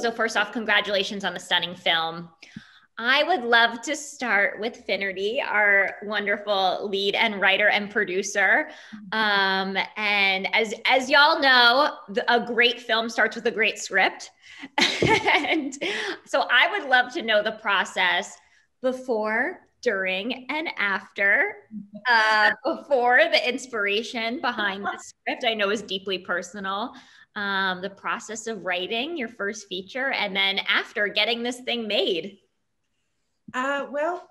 So first off, congratulations on the stunning film. I would love to start with Finnerty, our wonderful lead and writer and producer. And as y'all know, a great film starts with a great script. And so I would love to know the process before, during, and after, before the inspiration behind the script, I know is deeply personal. The process of writing your first feature, and then after getting this thing made. Well,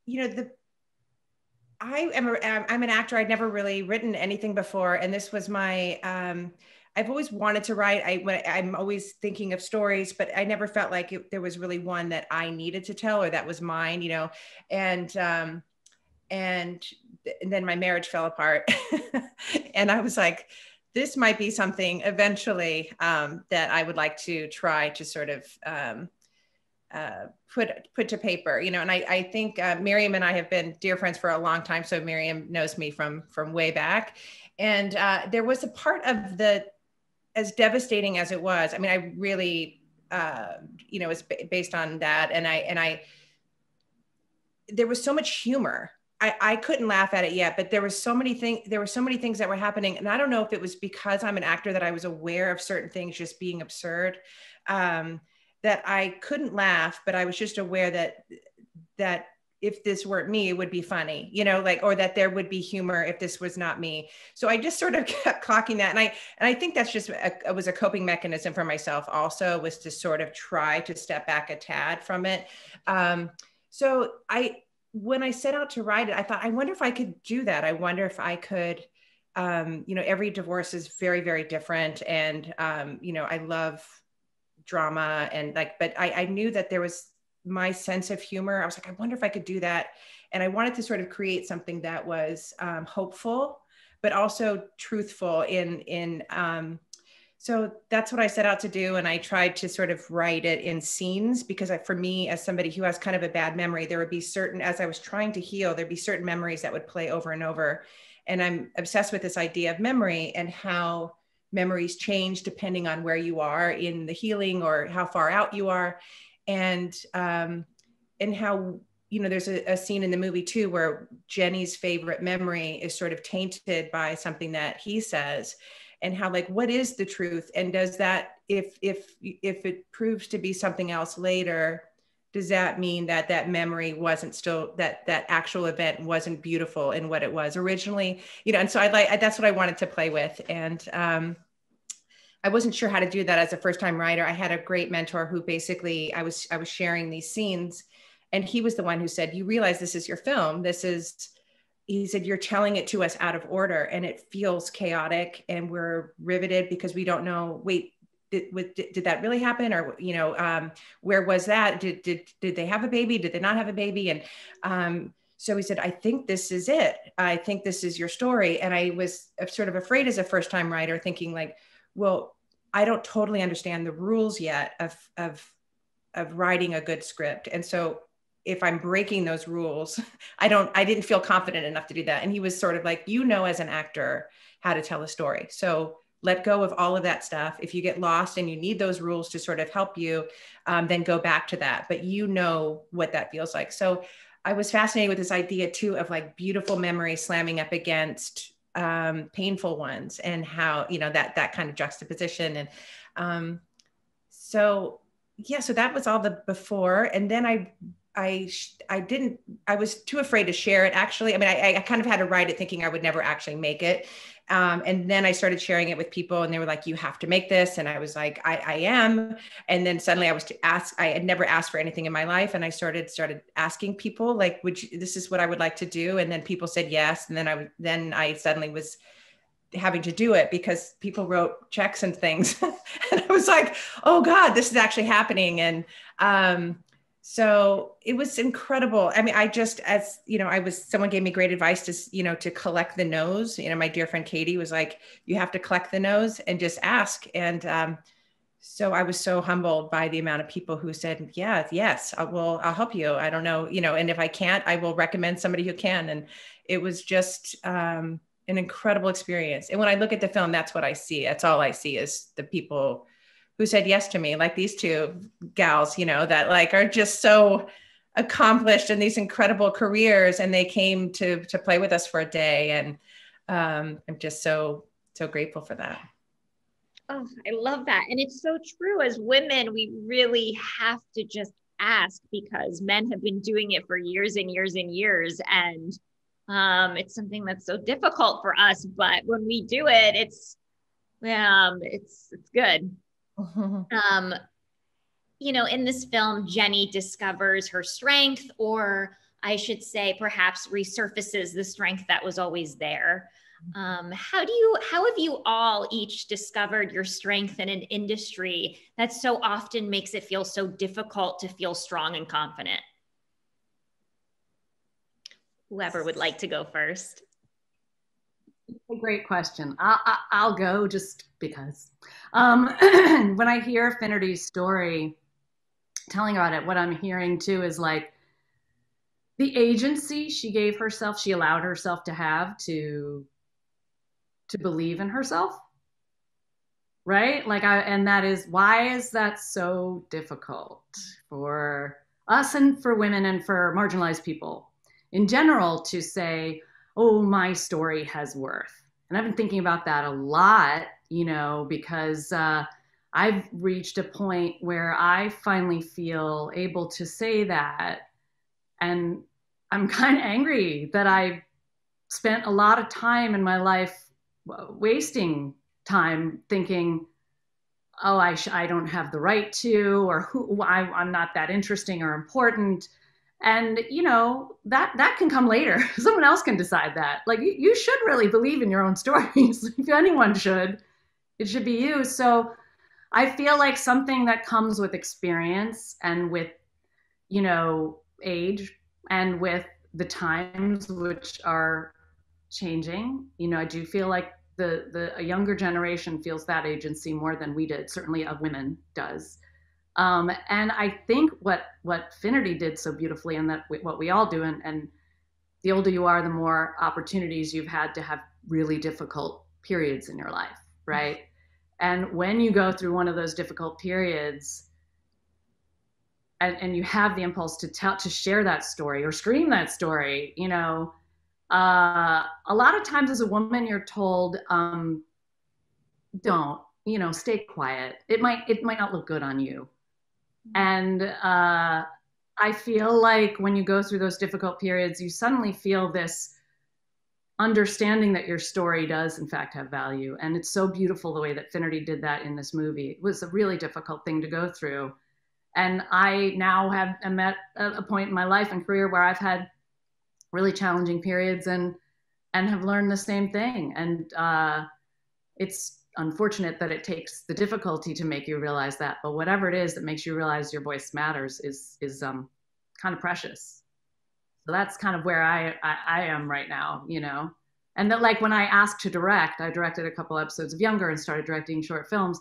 you know, I'm an actor. I'd never really written anything before, and this was my. I've always wanted to write. I'm always thinking of stories, but I never felt like there was really one that I needed to tell or that was mine. You know, and then my marriage fell apart, and I was like, this might be something eventually that I would like to try to sort of. Put to paper, you know, and I think Miriam and I have been dear friends for a long time. So Miriam knows me from way back. And there was a part of as devastating as it was, I mean, I really, you know, it's based on that. And there was so much humor. I couldn't laugh at it yet, but there were so many things that were happening. And I don't know if it was because I'm an actor that I was aware of certain things just being absurd. That I couldn't laugh, but I was just aware that if this weren't me, it would be funny, you know, like, or that there would be humor if this was not me. So I just sort of kept clocking that. And I think that's just, it was a coping mechanism for myself also, was to sort of try to step back a tad from it. So when I set out to write it, I thought, I wonder if I could do that. I wonder if I could, you know, every divorce is very, very different. And, you know, I love drama and like, but I knew that there was my sense of humor. I was like, I wonder if I could do that. And I wanted to sort of create something that was hopeful, but also truthful so that's what I set out to do. And I tried to sort of write it in scenes because for me, as somebody who has kind of a bad memory, there would be as I was trying to heal, there'd be certain memories that would play over and over. And I'm obsessed with this idea of memory and how memories change depending on where you are in the healing or how far out you are. And how, you know, there's a scene in the movie too, where Jenny's favorite memory is sort of tainted by something that he says, and how, like, what is the truth? And does that, if it proves to be something else later, does that mean that memory wasn't still, that actual event wasn't beautiful in what it was originally, you know? And so that's what I wanted to play with. And I wasn't sure how to do that as a first-time writer. I had a great mentor who basically, I was sharing these scenes, and he was the one who said, you realize this is your film. He said, you're telling it to us out of order, and it feels chaotic, and we're riveted because we don't know, wait, did that really happen? Or, you know, where was that? Did they have a baby? Did they not have a baby? And so he said, I think this is it. I think this is your story. And I was sort of afraid as a first-time writer, thinking like, well, I don't totally understand the rules yet of writing a good script. And so if I'm breaking those rules, I didn't feel confident enough to do that. And he was sort of like, you know, as an actor, how to tell a story. So let go of all of that stuff. If you get lost and you need those rules to sort of help you, then go back to that. But you know what that feels like. So I was fascinated with this idea too, of like beautiful memories slamming up against painful ones, and how, you know, that kind of juxtaposition. And so that was all the before. And then I was too afraid to share it, actually. I mean, I kind of had to write it thinking I would never actually make it. And then I started sharing it with people, and they were like, you have to make this. And I was like, I am. And then suddenly I had never asked for anything in my life. And I started asking people, like, this is what I would like to do. And then people said yes. And then I suddenly was having to do it because people wrote checks and things. And I was like, oh God, this is actually happening. And so it was incredible. I mean, as you know, someone gave me great advice to collect the no's. You know, my dear friend Katie was like, you have to collect the no's and just ask. And so I was so humbled by the amount of people who said, yes, I'll help you. I don't know, you know, and if I can't, I will recommend somebody who can. And it was just an incredible experience. And when I look at the film, that's what I see. That's all I see, is the people who said yes to me, like these two gals, you know, that like are just so accomplished in these incredible careers, and they came to play with us for a day, and I'm just so grateful for that. Oh, I love that. And it's so true. As women, we really have to just ask, because men have been doing it for years and years and years. And it's something that's so difficult for us. But when we do it, it's good. Um, you know, in this film, Jenny discovers her strength, or I should say, perhaps resurfaces the strength that was always there. How have you all each discovered your strength in an industry that so often makes it feel so difficult to feel strong and confident? Whoever would like to go first. A great question. I'll go just because. When I hear Finnerty's story, telling about it, what I'm hearing too is like the agency she gave herself, she allowed herself to have to believe in herself, right? Like and that is, why is that so difficult for us and for women and for marginalized people in general to say, oh, my story has worth? And I've been thinking about that a lot, you know, because I've reached a point where I finally feel able to say that. And I'm kind of angry that I spent a lot of time in my life wasting time thinking, oh, I don't have the right to, or I'm not that interesting or important. And, you know, that can come later. Someone else can decide that. Like, you should really believe in your own stories. If anyone should, it should be you. So I feel like something that comes with experience and with, you know, age and with the times which are changing. You know, I do feel like a younger generation feels that agency more than we did, certainly of women does. And I think what Finnerty did so beautifully, and that what we all do, and the older you are, the more opportunities you've had to have really difficult periods in your life, right? And when you go through one of those difficult periods, and you have the impulse to share that story or scream that story, you know, a lot of times as a woman, you're told, don't, you know, stay quiet. It might not look good on you. And I feel like when you go through those difficult periods, you suddenly feel this understanding that your story does in fact have value. And it's so beautiful the way that Finnerty did that in this movie. It was a really difficult thing to go through. And I now am at a point in my life and career where I've had really challenging periods and have learned the same thing. And it's unfortunate that it takes the difficulty to make you realize that, but whatever it is that makes you realize your voice matters is kind of precious. So that's kind of where I am right now, you know. And that, like, when I asked to direct, I directed a couple episodes of Younger and started directing short films.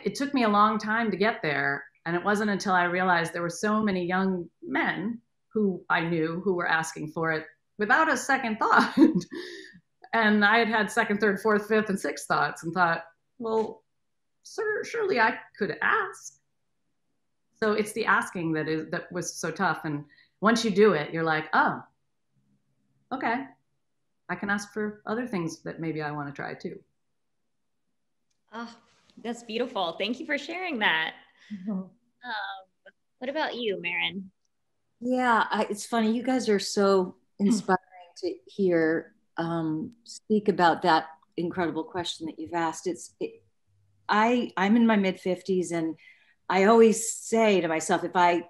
It took me a long time to get there. And it wasn't until I realized there were so many young men who I knew who were asking for it without a second thought. And I had second, third, fourth, fifth, and sixth thoughts and thought, well, surely I could ask. So it's the asking that was so tough. And once you do it, you're like, oh, okay, I can ask for other things that maybe I want to try too. Oh, that's beautiful. Thank you for sharing that. Mm-hmm. What about you, Marin? Yeah, it's funny. You guys are so inspiring to hear speak about that incredible question that you've asked. I'm in my mid 50s, and I always say to myself, if I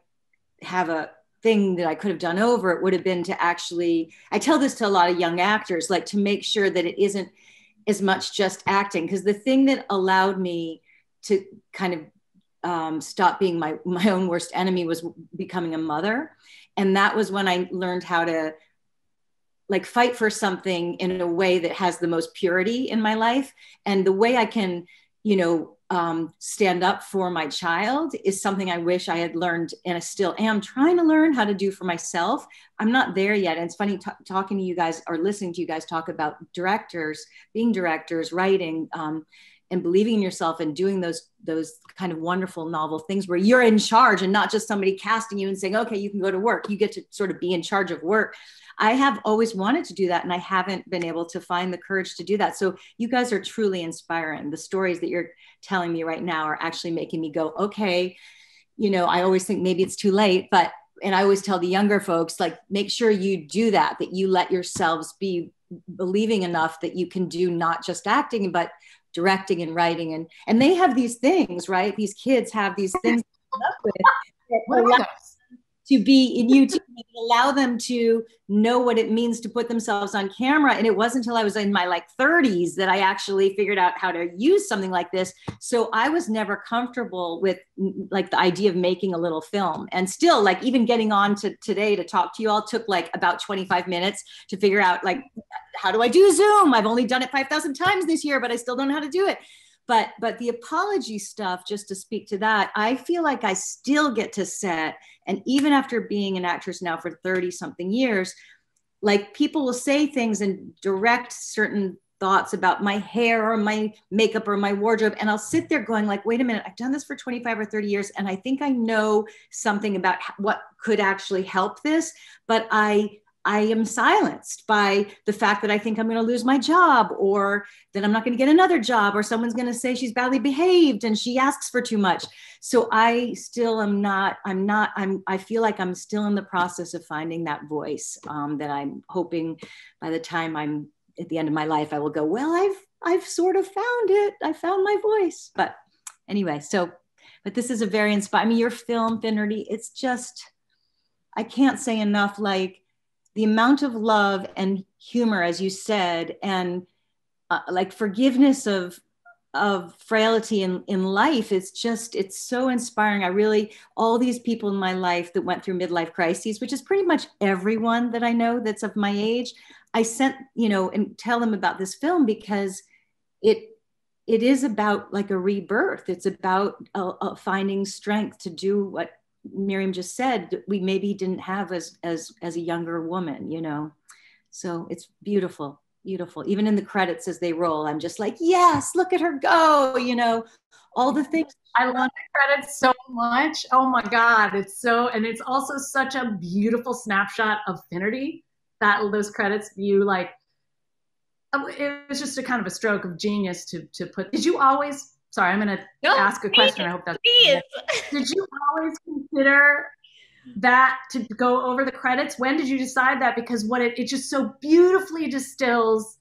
have a thing that I could have done over, it would have been to actually, I tell this to a lot of young actors, like to make sure that it isn't as much just acting. Because the thing that allowed me to kind of stop being my own worst enemy was becoming a mother. And that was when I learned how to like fight for something in a way that has the most purity in my life. And the way I can, you know, stand up for my child is something I wish I had learned, and I still am trying to learn how to do for myself. I'm not there yet. And it's funny talking to you guys or listening to you guys talk about directors, being directors, writing. and believing in yourself and doing those kind of wonderful novel things where you're in charge and not just somebody casting you and saying, okay, you can go to work. You get to sort of be in charge of work. I have always wanted to do that, and I haven't been able to find the courage to do that. So you guys are truly inspiring. The stories that you're telling me right now are actually making me go, okay, you know, I always think maybe it's too late, and I always tell the younger folks, like, make sure you do that you let yourselves be believing enough that you can do not just acting, but directing and writing. And they have these things, right? These kids have these things to be in YouTube, allow them to know what it means to put themselves on camera. And it wasn't until I was in my like 30s that I actually figured out how to use something like this. So I was never comfortable with like the idea of making a little film. And still, like, even getting on to today to talk to you all took like about 25 minutes to figure out, like, how do I do Zoom? I've only done it 5,000 times this year, but I still don't know how to do it. But the apology stuff, just to speak to that, I feel like I still get to set. And even after being an actress now for 30 something years, like, people will say things and direct certain thoughts about my hair or my makeup or my wardrobe. And I'll sit there going like, wait a minute, I've done this for 25 or 30 years. And I think I know something about what could actually help this. But I am silenced by the fact that I think I'm going to lose my job, or that I'm not going to get another job, or someone's going to say she's badly behaved and she asks for too much. So I still I feel like I'm still in the process of finding that voice that I'm hoping by the time I'm at the end of my life, I will go, well, I've sort of found it. I found my voice. But anyway, but this is a very inspiring, I mean, your film, Finnerty, it's just, I can't say enough, like, the amount of love and humor, as you said, and like forgiveness of frailty in life, it's so inspiring. All these people in my life that went through midlife crises, which is pretty much everyone that I know that's of my age, I sent, and tell them about this film, because it is about like a rebirth. It's about finding strength to do what Miriam just said we maybe didn't have as a younger woman, so it's beautiful. Even in the credits as they roll, I'm just like, yes, look at her go, all the things. I love the credits so much. Oh my God, and it's also such a beautiful snapshot of Finnerty, that those credits view, like, it was just a kind of a stroke of genius to put. Did you always, sorry, I'm going to ask a question. I hope that's, did you always consider that to go over the credits? When did you decide that? Because what it just so beautifully distills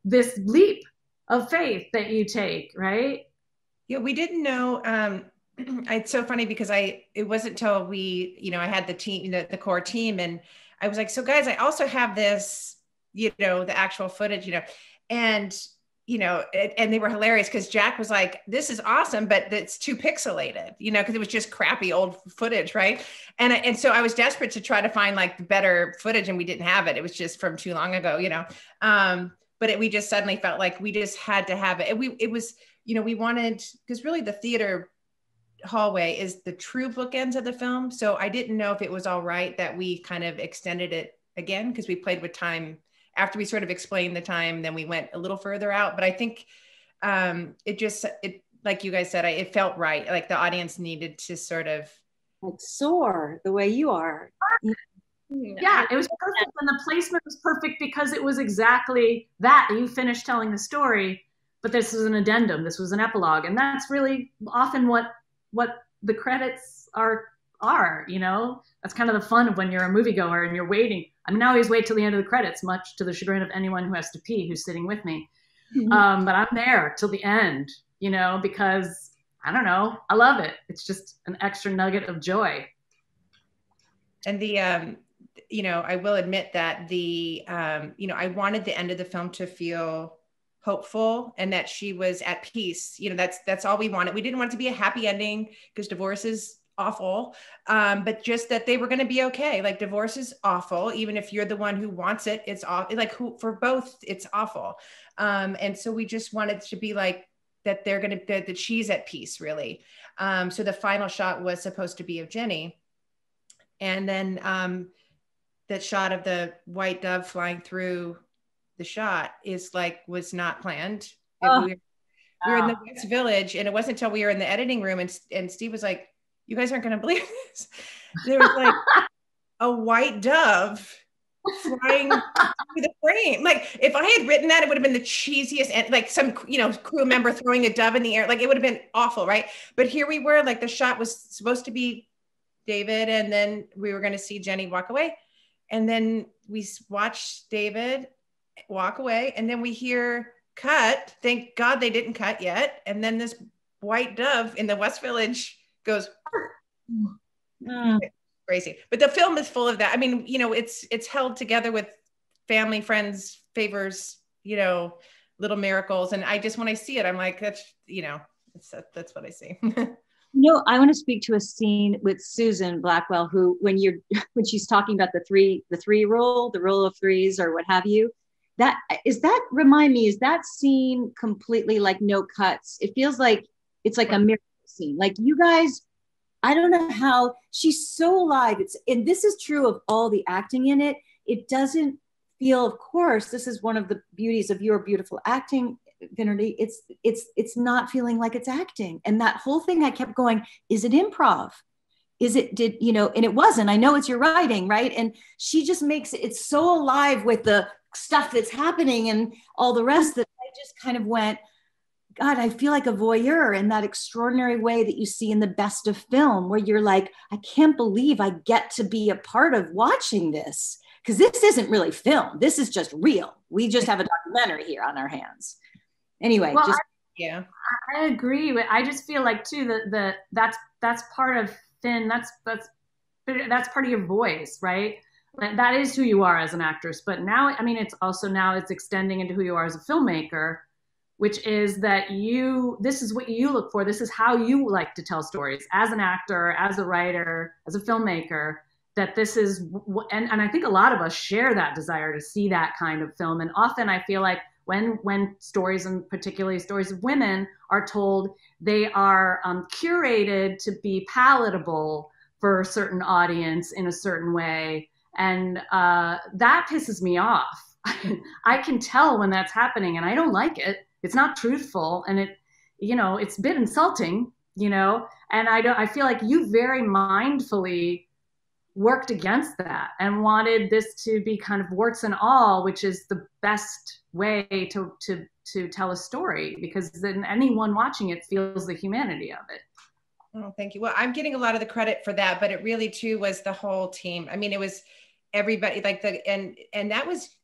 this leap of faith that you take, right? Yeah, we didn't know. It's so funny because it wasn't until we, I had the team, the core team, and I was like, so guys, I also have this, the actual footage, and and they were hilarious because Jack was like, this is awesome, but it's too pixelated, because it was just crappy old footage, right? And so I was desperate to try to find like the better footage, and we didn't have it. It was just from too long ago, but we just suddenly felt like we just had to have it. It was, we wanted, because really the theater hallway is the true bookends of the film. So I didn't know if it was all right that we kind of extended it again, because we played with time. After we sort of explained the time, then we went a little further out. But I think it like you guys said, it felt right. Like the audience needed to sort of like soar the way you are. Yeah, it was perfect. And the placement was perfect because it was exactly that. You finished telling the story, but this is an addendum. This was an epilogue. And that's really often what the credits are, That's kind of the fun of when you're a moviegoer and you're waiting. I mean, I always wait till the end of the credits, much to the chagrin of anyone who has to pee who's sitting with me. Mm-hmm. But I'm there till the end, because I don't know, I love it. It's just an extra nugget of joy. And I will admit that I wanted the end of the film to feel hopeful and that she was at peace. That's all we wanted. We didn't want it to be a happy ending because divorce is awful, but just that they were going to be okay. Like, divorce is awful. Even if you're the one who wants it, it's awful. Like, for both, it's awful. And so we just wanted to be like that that she's at peace, really. So the final shot was supposed to be of Jenny. And then that shot of the white dove flying through the shot was not planned. we were in the West Village, and it wasn't until we were in the editing room and Steve was like, you guys aren't going to believe this. There was like a white dove flying through the frame. Like if I had written that, it would have been the cheesiest, and like some, crew member throwing a dove in the air. Like it would have been awful. Right. But here we were, like the shot was supposed to be David, and then we were going to see Jenny walk away. And then we watched David walk away, and then we hear cut. Thank God they didn't cut yet. And then this white dove in the West Village goes crazy. But the film is full of that. I mean, it's held together with family, friends, favors, little miracles. And I just, when I see it, I'm like, that's what I see. I want to speak to a scene with Susan Blackwell, who, when she's talking about the three rule, the rule of threes or what have you, remind me, is that scene completely like no cuts? It feels like it's like a miracle scene. Like you guys, I don't know how, she's so alive. And this is true of all the acting in it. It doesn't feel, of course, this is one of the beauties of your beautiful acting, Finnerty. It's not feeling like it's acting. And that whole thing, I kept going, is it improv? And it wasn't. I know it's your writing, right? And she just makes it's so alive with the stuff that's happening and all the rest that I just kind of went, God, I feel like a voyeur in that extraordinary way that you see in the best of film, where you're like, I can't believe I get to be a part of watching this, because this isn't really film. This is just real. We just have a documentary here on our hands. Anyway, well, yeah, I agree. But I just feel like too that's part of Finn. That's part of your voice, right? That is who you are as an actress. But now, I mean, it's extending into who you are as a filmmaker, which is that this is what you look for. This is how you like to tell stories as an actor, as a writer, as a filmmaker, that this is, and I think a lot of us share that desire to see that kind of film. And often I feel like when stories, and particularly stories of women, are told, they are curated to be palatable for a certain audience in a certain way. And that pisses me off. I can tell when that's happening, and I don't like it. It's not truthful, and it's a bit insulting, and I feel like you very mindfully worked against that and wanted this to be kind of warts and all, which is the best way to tell a story, because then anyone watching it feels the humanity of it. Oh, thank you. Well, I'm getting a lot of the credit for that, but it really too was the whole team. I mean, it was everybody, like and that was,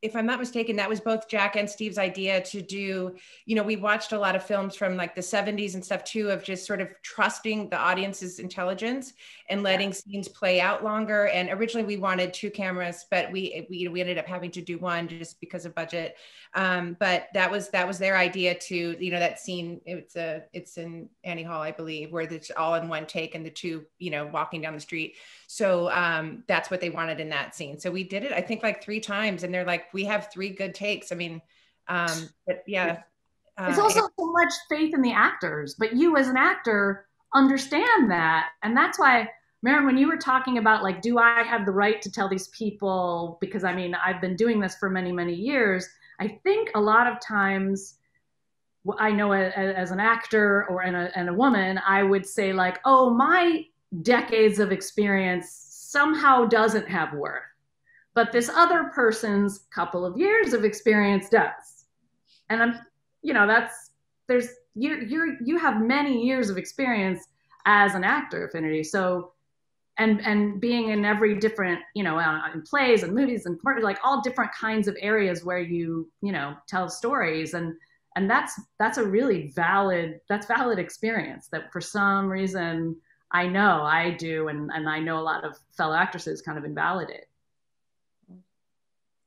if I'm not mistaken, that was both Jack and Steve's idea to do, we watched a lot of films from like the 70s and stuff too, of just sort of trusting the audience's intelligence and letting scenes play out longer. And originally we wanted 2 cameras, but we ended up having to do 1 just because of budget. But that was their idea to, that scene, it's in Annie Hall, I believe, where it's all in one take and the 2, walking down the street. So that's what they wanted in that scene. So we did it, I think, like 3 times, and they're like, we have 3 good takes. I mean, but yeah. It's also so much faith in the actors, but you as an actor understand that. And that's why, Marin, when you were talking about like, do I have the right to tell these people, because I mean, I've been doing this for many, many years. I think a lot of times, I know as an actor and a woman, I would say like, oh, my decades of experience somehow doesn't have worth, but this other person's couple of years of experience does. And you have many years of experience as an actor, Finnerty. So, and being in every different, in plays and movies and like all different kinds of areas where you tell stories, and that's a really valid experience that for some reason I know I do, and I know a lot of fellow actresses kind of invalidate.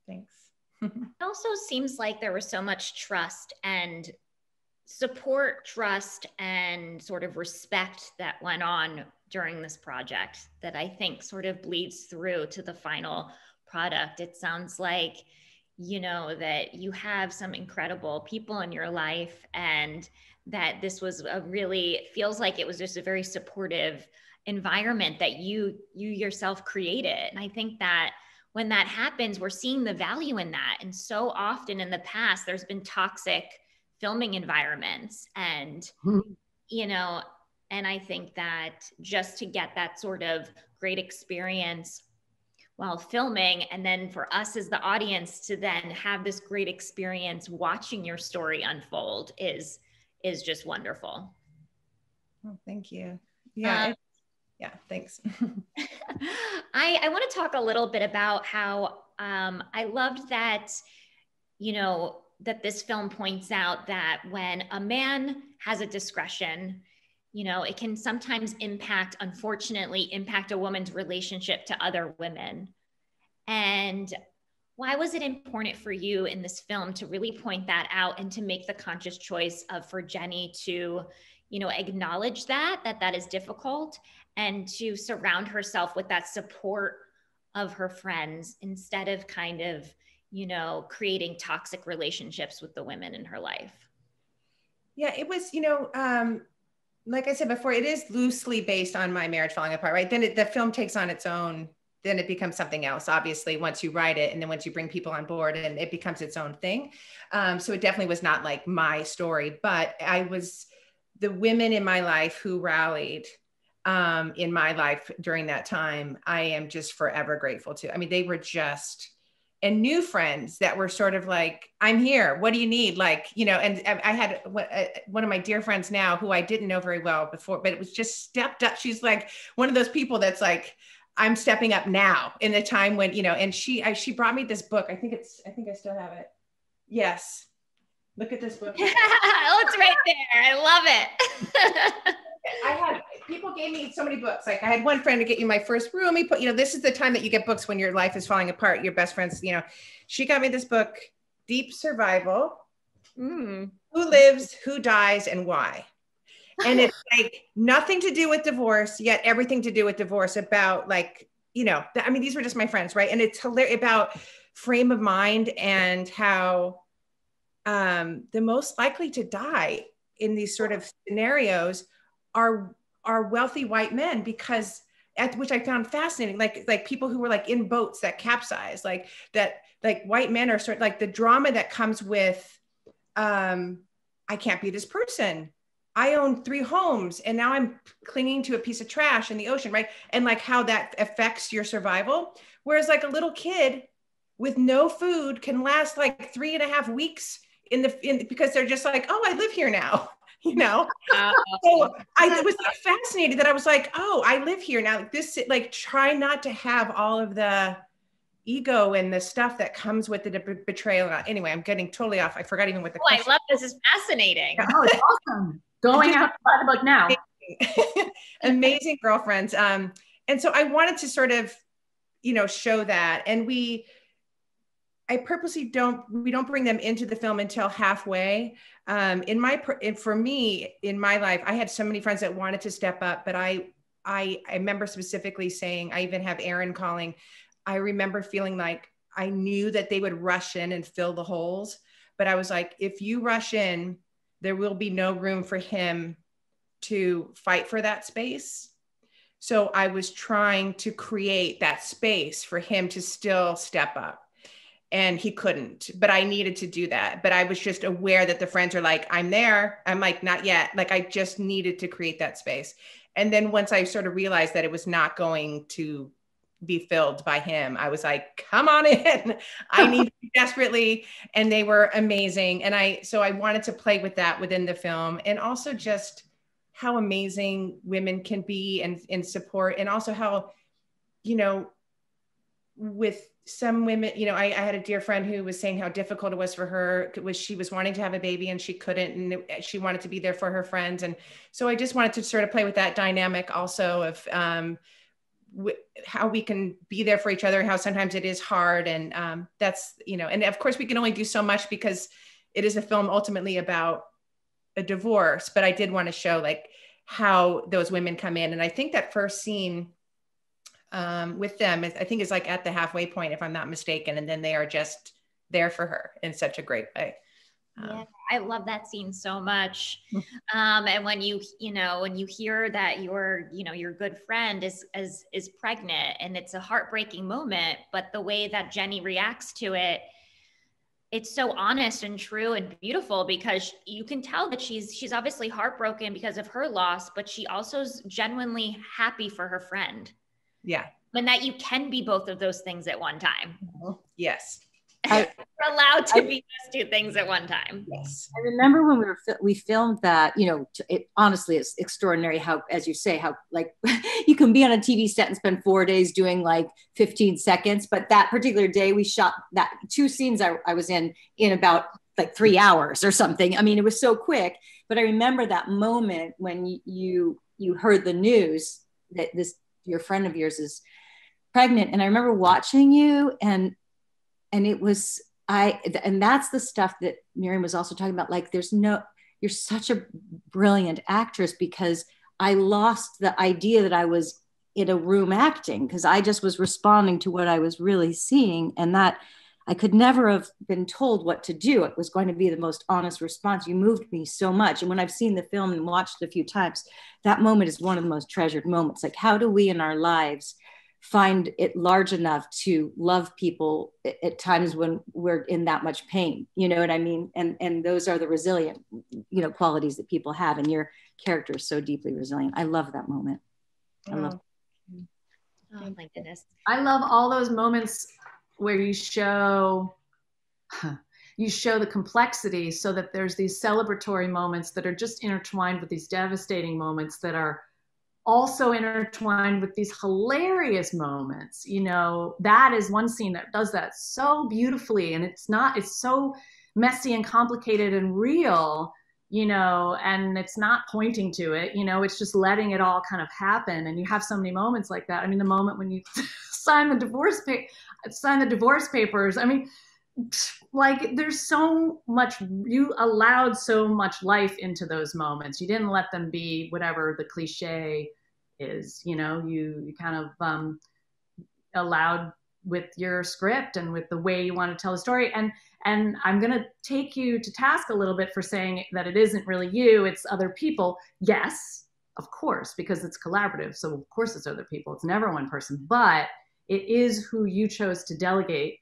Thanks. It also seems like there was so much trust and support, trust, and sort of respect that went on during this project that I think sort of bleeds through to the final product. It sounds like, that you have some incredible people in your life, and that this was it feels like it was just a very supportive environment that you yourself created. And I think that when that happens, we're seeing the value in that. And so often in the past, there's been toxic filming environments. And, you know, and I think that just to get that sort of great experience while filming, and then for us as the audience to then have this great experience watching your story unfold is just wonderful. Oh, thank you. Yeah. Yeah, thanks. I want to talk a little bit about how I loved that, you know, that this film points out that when a man has a discretion, you know, it can sometimes unfortunately impact a woman's relationship to other women. And why was it important for you in this film to really point that out and to make the conscious choice for Jenny to, you know, acknowledge that is difficult and to surround herself with that support of her friends instead of kind of, you know, creating toxic relationships with the women in her life? Yeah, it was, you know, like I said before, it is loosely based on my marriage falling apart, right? Then the film takes on its own, then it becomes something else, obviously, once you write it and then once you bring people on board and it becomes its own thing. So it definitely was not like my story, but the women in my life who rallied in my life during that time, I am just forever grateful to. I mean, they were just, and new friends that were sort of like, I'm here, what do you need? Like, you know, and I had one of my dear friends now who I didn't know very well before, but it was just stepped up. She's like one of those people that's like, I'm stepping up now in the time when, you know, and she brought me this book. I think I still have it. Yes. Look at this book. Oh, it's right there. I love it. People gave me so many books. Like I had one friend to get you my first room. He put, you know, this is the time that you get books when your life is falling apart. Your best friends, you know, she got me this book, Deep Survival. Who lives, who dies, and why. And it's like nothing to do with divorce, yet everything to do with divorce about like, you know, I mean, these were just my friends, right? And it's hilarious about frame of mind and how the most likely to die in these sort of scenarios are wealthy white men, because which I found fascinating, like people who were like in boats that capsized, like that, like white men are sort of like the drama that comes with, I can't be this person. I own 3 homes and now I'm clinging to a piece of trash in the ocean, right? And like how that affects your survival. Whereas like a little kid with no food can last like 3.5 weeks because they're just like, oh, I live here now, you know? So I was like fascinated that I was like, oh, I live here now. This, like, try not to have all of the ego and the stuff that comes with the betrayal. Anyway, I'm getting totally off. I forgot even what the question. I love this. Is fascinating. Oh, it's awesome. Going out to buy the book now. Amazing girlfriends. And so I wanted to sort of, you know, show that. And I purposely we don't bring them into the film until halfway. For me, in my life, I had so many friends that wanted to step up, but I remember specifically saying, I even have Aaron calling. I remember feeling like I knew that they would rush in and fill the holes, but I was like, if you rush in, there will be no room for him to fight for that space. So I was trying to create that space for him to still step up. And he couldn't, but I needed to do that. But I was just aware that the friends are like, I'm there. I'm like, not yet. Like, I just needed to create that space. And then once I sort of realized that it was not going to be filled by him, I was like, come on in. I need you desperately. And they were amazing. And so I wanted to play with that within the film, and also just how amazing women can be and support. And also how, you know, with some women, you know, I had a dear friend who was saying how difficult it was for her. She was wanting to have a baby and she couldn't, and she wanted to be there for her friends. And so I just wanted to sort of play with that dynamic also of how we can be there for each other, how sometimes it is hard. And that's, you know, and of course we can only do so much because it is a film ultimately about a divorce, but I did want to show like how those women come in. And I think that first scene with them, I think is like at the halfway point, if I'm not mistaken. And then they are just there for her in such a great way. Yeah, I love that scene so much. And when you hear that your good friend is pregnant, and it's a heartbreaking moment, but the way that Jenny reacts to it, it's so honest and true and beautiful, because you can tell that she's obviously heartbroken because of her loss, but she also is genuinely happy for her friend. Yeah. And that you can be both of those things at one time. Yes. You're allowed to be those two things at one time. Yes. I remember when we filmed that, you know, honestly, it's extraordinary how, as you say, how like you can be on a TV set and spend 4 days doing like 15 seconds. But that particular day we shot that 2 scenes I was in about like 3 hours or something. I mean, it was so quick, but I remember that moment when you heard the news that your friend of yours is pregnant. And I remember watching you and it was, and that's the stuff that Miriam was also talking about. Like, you're such a brilliant actress, because I lost the idea that I was in a room acting, because I just was responding to what I was really seeing. And that I could never have been told what to do. It was going to be the most honest response. You moved me so much. And when I've seen the film and watched it a few times, that moment is one of the most treasured moments. Like, how do we in our lives find it large enough to love people at times when we're in that much pain? You know what I mean? And those are the resilient, you know, qualities that people have. And your character is so deeply resilient. I love that moment. I love it. Oh my goodness. I love all those moments where you show the complexity, so that there's these celebratory moments that are just intertwined with these devastating moments that are also intertwined with these hilarious moments. You know, that is one scene that does that so beautifully. And it's so messy and complicated and real, you know, and it's not pointing to it, you know, it's just letting it all kind of happen. And you have so many moments like that. I mean, the moment when you sign the divorce papers, I mean, like, there's so much, you allowed so much life into those moments. You didn't let them be whatever the cliche is, you know, you kind of allowed with your script and with the way you want to tell the story. And I'm going to take you to task a little bit for saying that it isn't really you, it's other people. Yes, of course, because it's collaborative. So of course it's other people. It's never one person, but it is who you chose to delegate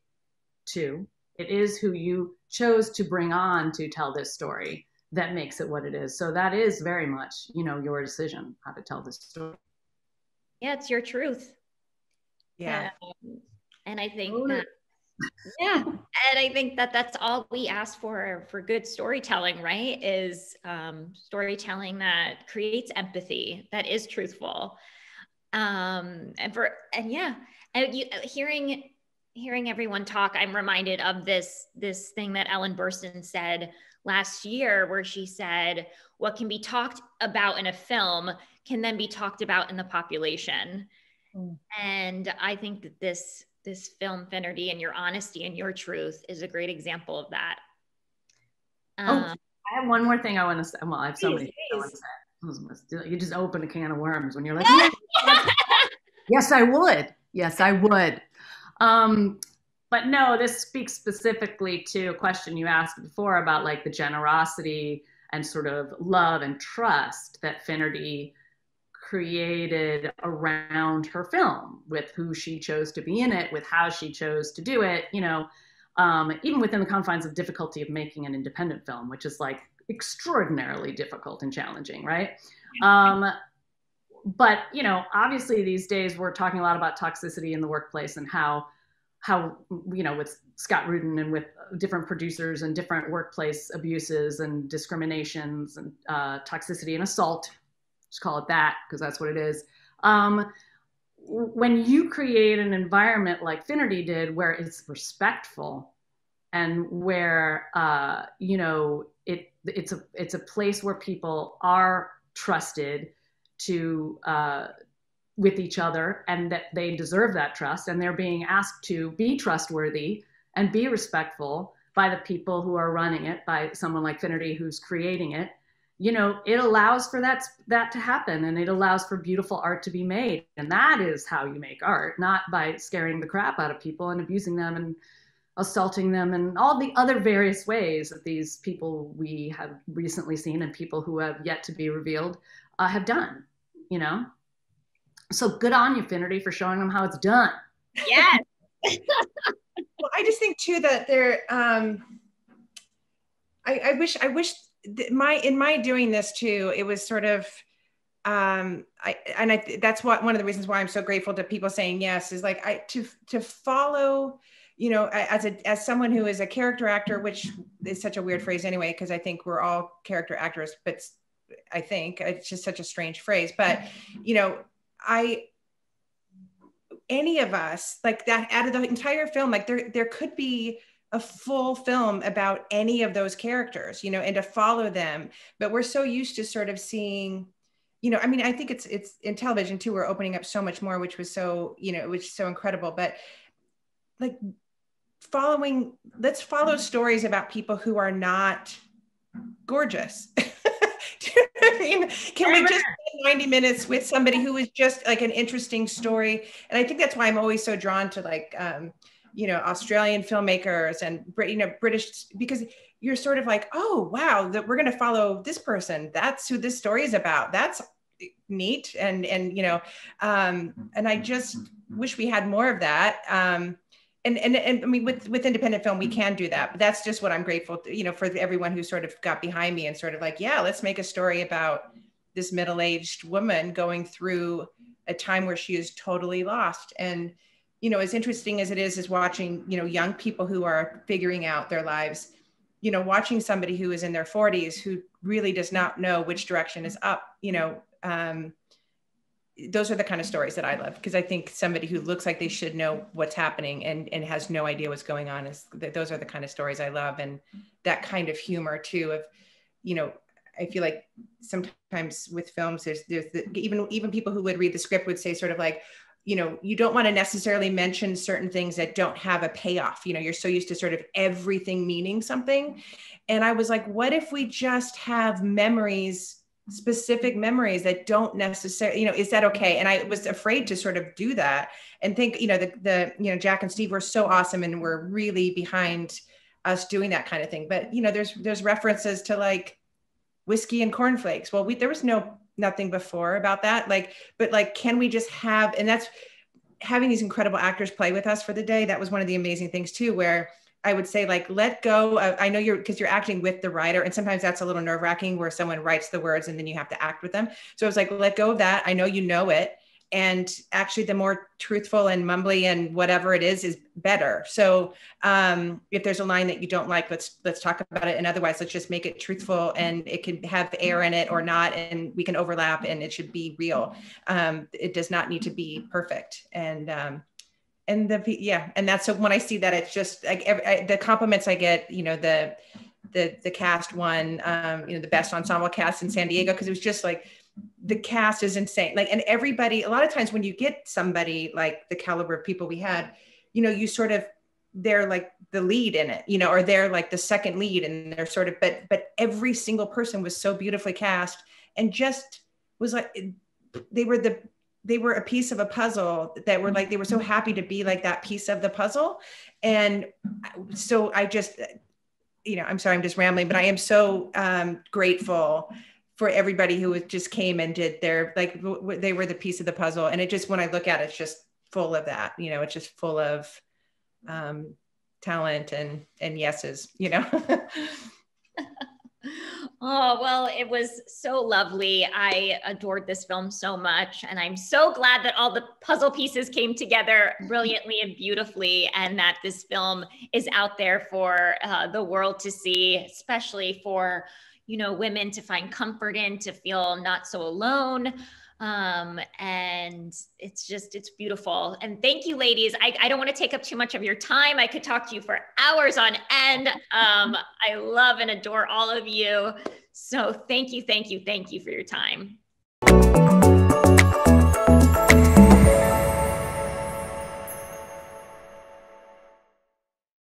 to. It is who you chose to bring on to tell this story that makes it what it is. So that is very much, you know, your decision how to tell this story. Yeah, it's your truth. Yeah. And I think that, yeah, and I think that that's all we ask for good storytelling, right? Is storytelling that creates empathy, that is truthful. Hearing everyone talk, I'm reminded of this thing that Ellen Burstyn said last year, where she said, what can be talked about in a film can then be talked about in the population. And I think that this film, Finnerty, and your honesty and your truth is a great example of that. I have one more thing I want to say. Well, I have so many things I want to say. You just open a can of worms when you're like, yes, I would. Yes, I would. But no, this speaks specifically to a question you asked before about like the generosity and sort of love and trust that Finnerty created around her film, with who she chose to be in it, with how she chose to do it, you know, even within the confines of difficulty of making an independent film, which is like extraordinarily difficult and challenging, right? But, you know, obviously these days we're talking a lot about toxicity in the workplace, and how, you know, with Scott Rudin and with different producers and different workplace abuses and discriminations and toxicity and assault, just call it that, because that's what it is. When you create an environment like Finnerty did, where it's respectful and where, you know, it's a place where people are trusted to with each other, and that they deserve that trust, and they're being asked to be trustworthy and be respectful by the people who are running it, by someone like Finnerty who's creating it, you know, it allows for that to happen, and it allows for beautiful art to be made. And that is how you make art, not by scaring the crap out of people and abusing them and assaulting them and all the other various ways that these people we have recently seen and people who have yet to be revealed have done, you know? So good on you, Finnerty, for showing them how it's done. Yes. Well, I just think too that there, I wish in my doing this too, it was sort of, that's one of the reasons why I'm so grateful to people saying yes, is like to follow, you know, as someone who is a character actor, which is such a weird phrase anyway, because I think we're all character actors, but I think it's just such a strange phrase. But, you know, any of us, like that, out of the entire film, like there could be a full film about any of those characters, you know, and to follow them. But we're so used to sort of seeing, you know, I mean, I think it's in television too, we're opening up so much more, which was so, you know, it was so incredible. But like let's follow stories about people who are not gorgeous. Do you know what I mean? Can we just spend 90 minutes with somebody who is just like an interesting story? And I think that's why I'm always so drawn to like, you know, Australian filmmakers and, you know, British, because you're sort of like, oh, wow, that we're going to follow this person. That's who this story is about. That's neat. And you know, and I just wish we had more of that. And I mean, with independent film, we can do that, but that's just what I'm grateful to, you know, for everyone who sort of got behind me and sort of like, yeah, let's make a story about this middle-aged woman going through a time where she is totally lost. And, you know, as interesting as it is watching, you know, young people who are figuring out their lives, you know, watching somebody who is in their 40s, who really does not know which direction is up, you know, those are the kind of stories that I love, because I think somebody who looks like they should know what's happening and has no idea what's going on, those are the kind of stories I love. And that kind of humor too, of, you know, I feel like sometimes with films, there's even people who would read the script would say sort of like, you know, you don't want to necessarily mention certain things that don't have a payoff. You know, you're so used to sort of everything meaning something. And I was like, what if we just have memories, specific memories that don't necessarily, you know, is that okay? And I was afraid to sort of do that and think, you know, you know, Jack and Steve were so awesome and were really behind us doing that kind of thing. But, you know, there's references to like whiskey and cornflakes. Well, there was nothing before about that. Like, but like, can we just have, and that's having these incredible actors play with us for the day. That was one of the amazing things too, where I would say like, let go of, I know because you're acting with the writer, and sometimes that's a little nerve wracking where someone writes the words and then you have to act with them. So I was like, let go of that. I know you know it. And actually the more truthful and mumbly and whatever it is better. So if there's a line that you don't like, let's talk about it. And otherwise, let's just make it truthful, and it can have air in it or not. And we can overlap and it should be real. It does not need to be perfect. And that's, so when I see that, it's just like the compliments I get, you know, the cast won, you know, the best ensemble cast in San Diego, because it was just like, the cast is insane. Like, and everybody, a lot of times when you get somebody like the caliber of people we had, you know, you sort of, they're like the lead in it, you know, or they're like the second lead, and they're sort of, but every single person was so beautifully cast and just was like, they were a piece of a puzzle that were like, they were so happy to be like that piece of the puzzle. And so I just, you know, I'm sorry, I'm just rambling, but I am so grateful for everybody who just came and did their, like, they were the piece of the puzzle. And it just, when I look at it, it's just full of that, you know, it's just full of talent and yeses, you know. Oh, well, it was so lovely. I adored this film so much. And I'm so glad that all the puzzle pieces came together brilliantly and beautifully, and that this film is out there for the world to see, especially for, you know, women to find comfort in, to feel not so alone. And it's beautiful. And thank you, ladies. I don't want to take up too much of your time. I could talk to you for hours on end. I love and adore all of you. So thank you for your time.